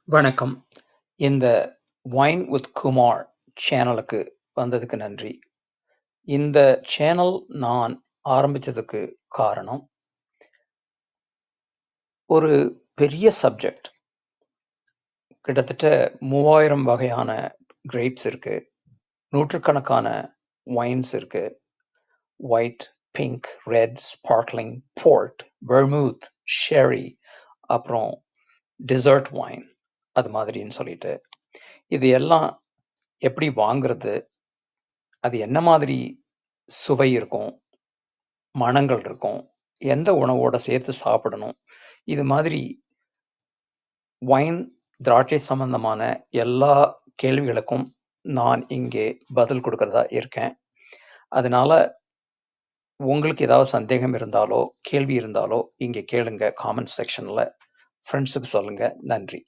வணக்கம். இந்த wine with Kumar சேனலுக்கு வந்ததுக்கு நன்றி. இந்த சேனல் நான் ஆரம்பிச்சதுக்கு காரணம், ஒரு பெரிய சப்ஜெக்ட். கிட்டத்தட்ட 3000 வகையான கிரேப்ஸ் இருக்கு. நூற்றுக்கணக்கான வைன்ஸ் இருக்கு. White, pink, red, sparkling, port, vermouth, sherry, அப்புறம் டெசர்ட் வைன் அது மாதிரின்னு சொல்லிட்டு. இது எல்லாம் எப்படி வாங்குறது? அது என்ன மாதிரி சுவை இருக்கும்? மணங்கள் இருக்கும். எந்த உணவோட சேர்த்து சாப்பிடணும்? இது மாதிரி வைன், திராட்சை சம்பந்தமான எல்லா கேள்விகளுக்கும் நான் இங்கே பதில் குடுக்கிறதா இருக்கேன். அதனால உங்களுக்கு ஏதாவது சந்தேகம் இருந்தாலோ, கேள்வி இருந்தாலோ இங்க கேளுங்க காமெண்ட் செக்ஷன்ல. ஃப்ரெண்ட்ஸுக்கு சொல்லுங்க. நன்றி.